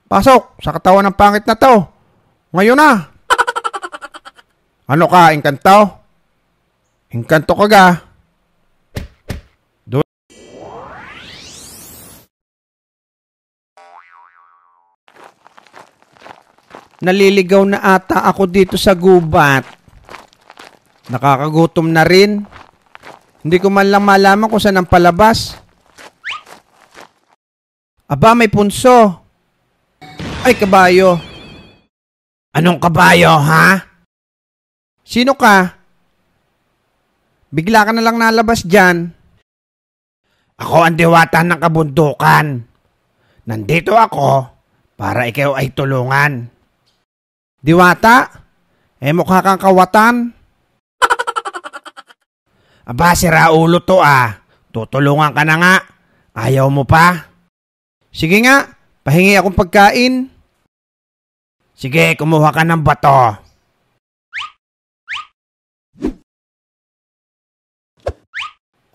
Pasok sa katawan ng pangit na to. Ngayon na. Ano ka, engkanto? Engkanto ka ga? Naliligaw na ata ako dito sa gubat. Nakakagutom na rin. Hindi ko man lang malaman kung saan ang palabas. Aba, may punso. Ay, kabayo. Anong kabayo, ha? Sino ka? Bigla ka na lang nalabas dyan. Ako ang diwata ng kabundukan. Nandito ako para ikaw ay tulungan. Diwata? Mukha kang kawatan. Aba, sira ulo to ah. Tutulungan ka na nga. Ayaw mo pa? Sige nga, pahingi akong pagkain. Sige, kumuha ka ng bato.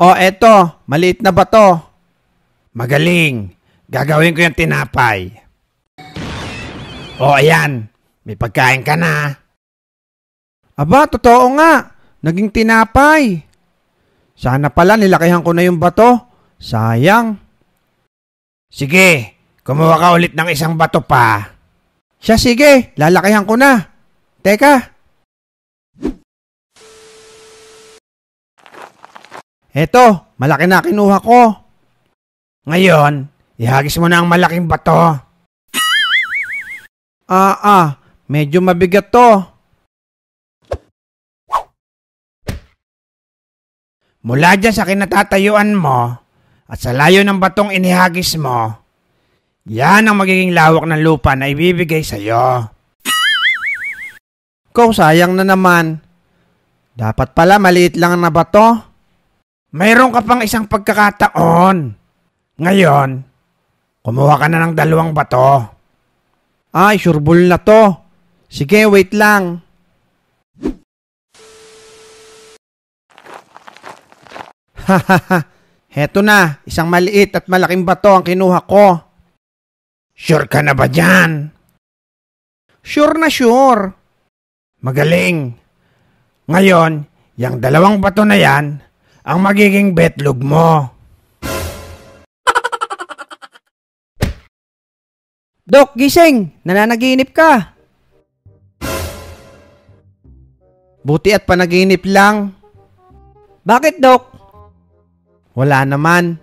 O, eto, maliit na bato. Magaling. Gagawin ko yung tinapay. O, ayan. May pagkain ka na. Aba, totoo nga. Naging tinapay. Sana pala nilakihan ko na yung bato. Sayang. Sige, kumuha ka ulit ng isang bato pa. Siya, sige. Lalakihan ko na. Teka. Eto, malaki na kinuha ko. Ngayon, ihagis mo na ang malaking bato. Medyo mabigat to. Mula dyan sa kinatatayuan mo at sa layo ng batong inihagis mo, yan ang magiging lawak ng lupa na ibibigay sa'yo. Ikaw, sayang na naman. Dapat pala maliit lang na bato. Mayroon ka pang isang pagkakataon. Ngayon, kumuha ka na ng 2 bato. Ay, sureball na to. Sige, wait lang. Hahaha, heto na. Isang maliit at malaking bato ang kinuha ko. Sure ka na ba dyan? Sure na sure. Magaling. Ngayon, yung 2 bato na yan, ang magiging betlog mo. Dok, gising! Nananaginip ka. Buti at panaginip lang. Bakit, Dok? Wala naman.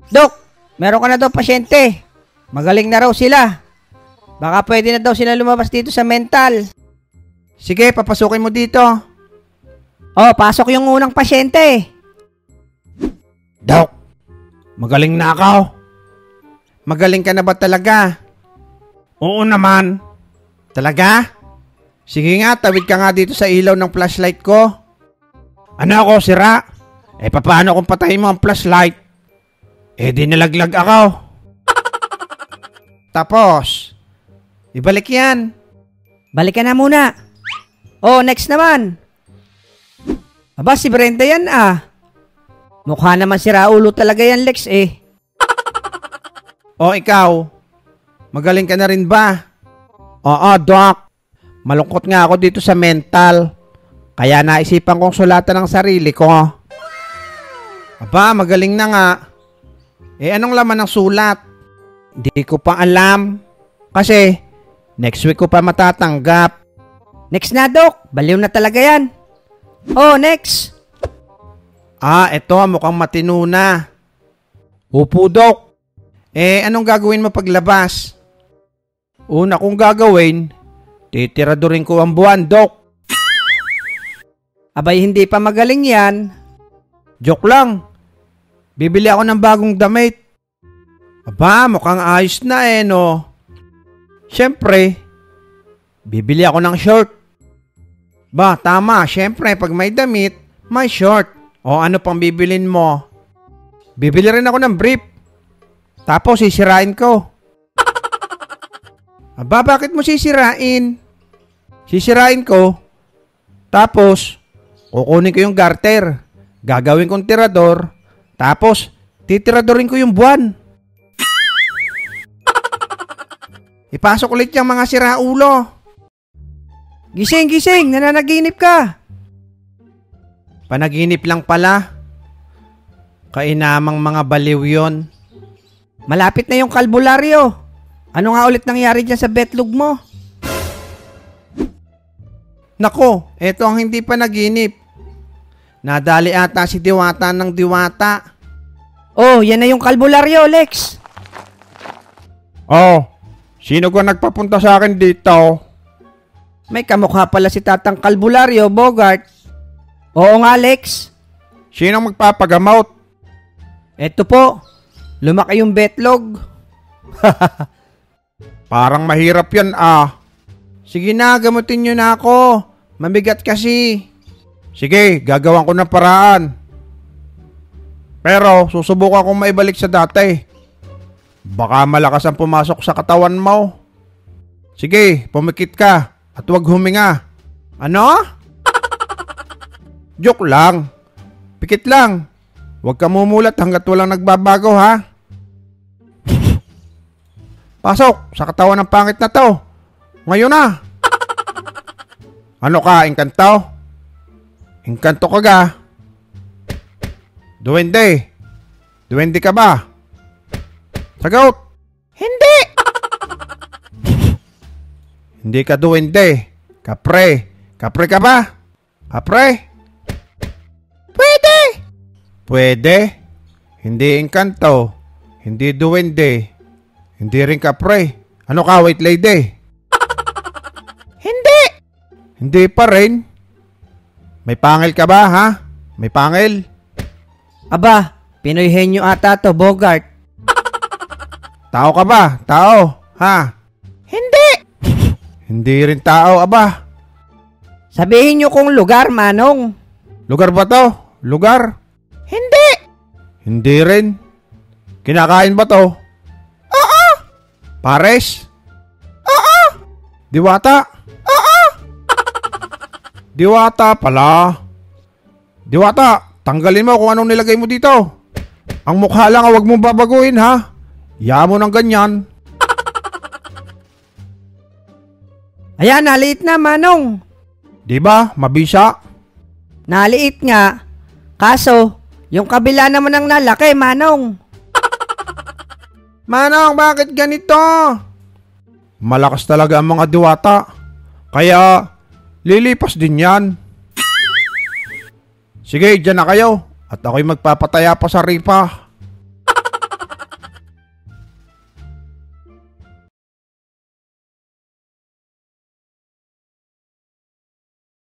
Dok, meron ka na daw pasyente. Magaling na raw sila. Baka pwede na daw sila lumabas dito sa mental. Sige, papasukin mo dito. Oh, pasok yung unang pasyente. Dok, magaling na ako. Magaling ka na ba talaga? Oo naman. Talaga? Sige nga, tawid ka nga dito sa ilaw ng flashlight ko. Ano ako, sira? Paano kung patayin mo ang flashlight? Di nalaglag ako. Tapos, ibalik yan. Balik ka na muna. Oh, next naman. Aba, si Brenda yan ah. Mukha naman si Raulo talaga yan, Lex eh. O ikaw, magaling ka na rin ba? Oo, Doc. Malungkot nga ako dito sa mental. Kaya naisipan kong sulatan ang sarili ko. Aba, magaling na nga. Anong laman ng sulat? Hindi ko pa alam. Kasi, next week ko pa matatanggap. Next na, Doc. Baliw na talaga yan. Oh, next. Eto, mukhang matino na. Upo, Doc. Anong gagawin mo paglabas? Una kong gagawin, titiradurin ko ang buwan, Doc. Abay, hindi pa magaling yan. Joke lang. Bibili ako ng bagong damit. Aba, mukhang ayos na no. Siyempre, bibili ako ng short. Ba, tama. Siyempre, pag may damit, may short. O ano pang bibilin mo? Bibili rin ako ng brief. Tapos, sisirain ko. Aba, bakit mo sisirain? Sisirain ko. Tapos, kukunin ko yung garter. Gagawin kong tirador. Tapos, titiradorin ko yung buwan. Ipasok ulit yung mga siraulo. Gising, gising! Nananaginip ka! Panaginip lang pala. Kainamang mga baliw yon. Malapit na yung kalbularyo. Ano nga ulit nangyari dyan sa betlog mo? Nako, eto ang hindi pa naginip. Nadali ata si Diwata ng Diwata. Oh, yan na yung kalbularyo, Lex. Oh, sino ka nagpapunta sa akin dito? May kamukha pala si Tatang Kalbularyo, Bogart. Oo nga, Lex. Sino magpapagamot? Eto po, lumaki yung betlog. Parang mahirap yan ah. Sige na, gamutin nyo na ako. Mabigat kasi. Sige, gagawan ko ng paraan. Pero susubukan kong maibalik sa dati. Baka malakas ang pumasok sa katawan mo. Sige, pumikit ka at huwag huminga. Ano? Joke lang. Pikit lang. Huwag ka mumulat hanggat walang nagbabago ha. Pasok sa katawan ng pangit na to. Ngayon na. Ano ka, engkanto? Engkanto ka ga? Duwende. Duwende ka ba? Sagot. Hindi. Hindi ka duwende. Kapre. Kapre ka ba? Kapre? Pwede. Pwede? Hindi engkanto. Hindi duwende. Hindi rin kapre. Ano ka, white lady? Hindi. Hindi pa rin. May pangil ka ba, ha? May pangil? Aba, Pinoy henyo ata to, Bogart. Tao ka ba? Tao, ha? Hindi. Hindi rin tao, aba. Sabihin nyo kung lugar, Manong. Lugar ba to? Lugar? Hindi. Hindi rin. Kinakain ba to? Oo. Pares? Oo. Diwata? Oo. Diwata pala. Diwata, tanggalin mo kung anong nilagay mo dito. Ang mukha lang, huwag mong babaguhin ha. Iyan mo ng ganyan. Ayan, naliit na, Manong. Diba, mabisa? Naliit nga. Kaso, yung kabila naman ang nalaki, Manong. Manong, bakit ganito? Malakas talaga ang mga diwata. Kaya, lilipas din yan. Sige, dyan na kayo. At ako'y magpapataya pa sa ripa.